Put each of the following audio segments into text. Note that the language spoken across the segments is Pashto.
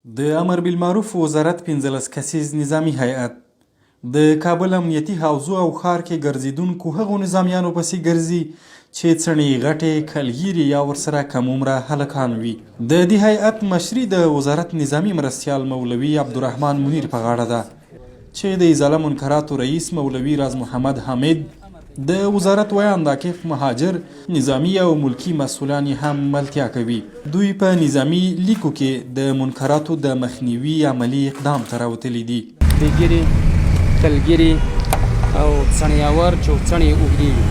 د امر بالمعروف وزارت 15 کسیز نظامی هیئت د کابل امنیتي حوزو او ښار کې ګرځېدونکو هغو نظامیانو پسې ګرځي چې څڼې غټې کلګیرې یا ورسره کم عمره هلکان وي. د دې هیئت مشري د وزارت نظامي مرستیال مولوي عبدالرحمن منیر په غاړه ده چې د ازاله منکراتو رئیس مولوي راز محمد حامد، د وزارت ویان عاکف مهاجر، نظامی او ملکی مسئولان هم ملتیا کوي. دوی په نظامی لیکو کې د منکراتو د مخنیوي عملی اقدام ته راوتلي دي. بېګیرې، کلګیرې او څڼیاور چې څڼې اوږدې وي،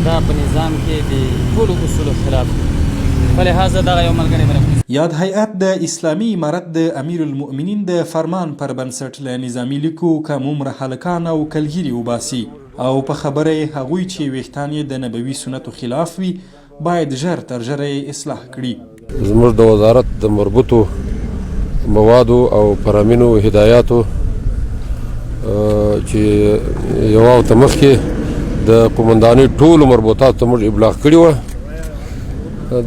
دا په نظام کې د ټولو اصولو خلاف دي. په لحاظه دغه یو ملګری بله یاد هیئت د اسلامي امارت د امیر المؤمنین د فرمان پر بنسټ له نظامي لیکو کم عمره هلکان او کلګیرې وباسي او په خبره یې هغوی چې ویښتان یې د نبوي سنتو خلاف وي باید ژر تر ژره یې اصلاح کړي. زموږ د وزارت د مربوطو موادو او فرامینو هدایاتو چې یوه هفته مخکې د قومندانۍ ټولو مربوطاتو ته موږ ابلاغ کړي وه.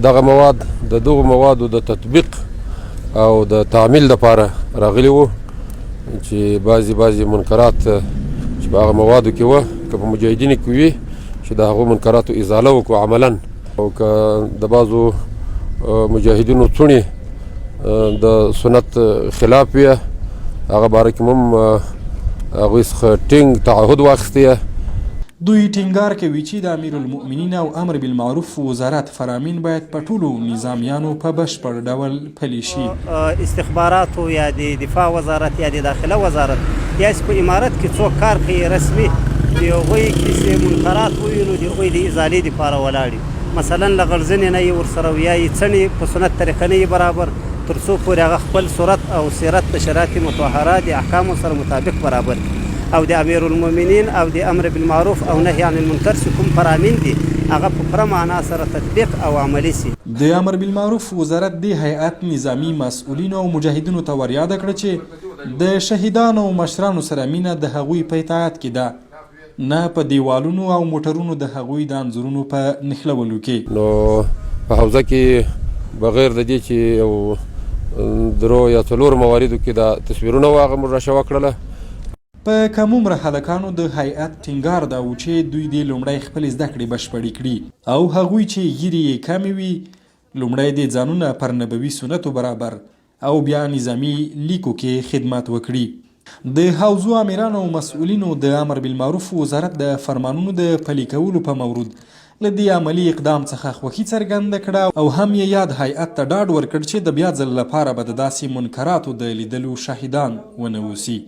دغه مواد د دغو موادو د تطبیق او د تعمیل دپاره راغلي وو چې بعضې منکرات چې په هغه موادو کې وه که په مجاهدینو کې وي چې د هغو منکراتو ازاله وکړو عملا، او که د بعضو مجاهدینو څڼې د سنت خلاف وي هغه باره کې هم هغوی څخه ټینګ تعهد واخیستی. دوی ټینګار کوي چې د امیر المؤمنین او امر بالمعروف وزارت فرامین باید په ټولو نظامیانو په بشپړ ډول پلي شي. استخباراتو یا د دفاع وزارت یا د داخله وزارت یا په امارت کې څوک کار کوي رسمي د هغوی کیسې منکرات ووینو د هغوی د ازالې دپاره ولاړ، مثلا له غرزنې نه یې ورسره ویا یې څڼې په سنت طریقه نه یې برابر تر څو پورې هغه خپل صورت او سیرت د شرایط مطهره د احکامو سره مطابق برابر، او د امیر المؤمنین او د امر بالمعروف او نهی عن المنکر چې کوم فرامین دي هغه په پوره معنا سره تطبیق او عملي سي. د امر بالمعروف وزارت د هیئت نظامی مسؤلینو او مجاهدینو ته وریاده کړه چې د شهیدانو او مشرانو سره مینه د هغوی په اطاعت کې ده، نه په دیوالونو او موټرونو د هغوی د انځورونو په نښلولو کې. نو په حوزه کې بغیر د دې چې یو درو یا څلورو مواردو کې دا تصویرونه وه هغه موږ راشوه کړله. په کم عمره هلکانو د هیئت ټینګار ده چې دوی دې لومړی خپلې زده کړې بشپړې کړي او هغوی چې ږیرې یې کمې وي لومړی دې ځانونه پر نبوي سنتو برابر او بیا نظامي لیکو کې خدمت وکړي. د حوزو امیرانو او مسؤلینو د امر بالمعروف وزارت د فرمانونو د پلي کولو په مورد له دې عملي اقدام څخه خوښي څرګنده کړه او هم یې یاد هیئت ته ډاډ ورکړ چې د بیا ځل لپاره به د داسې منکراتو د لیدلو شاهدان ونه اوسي.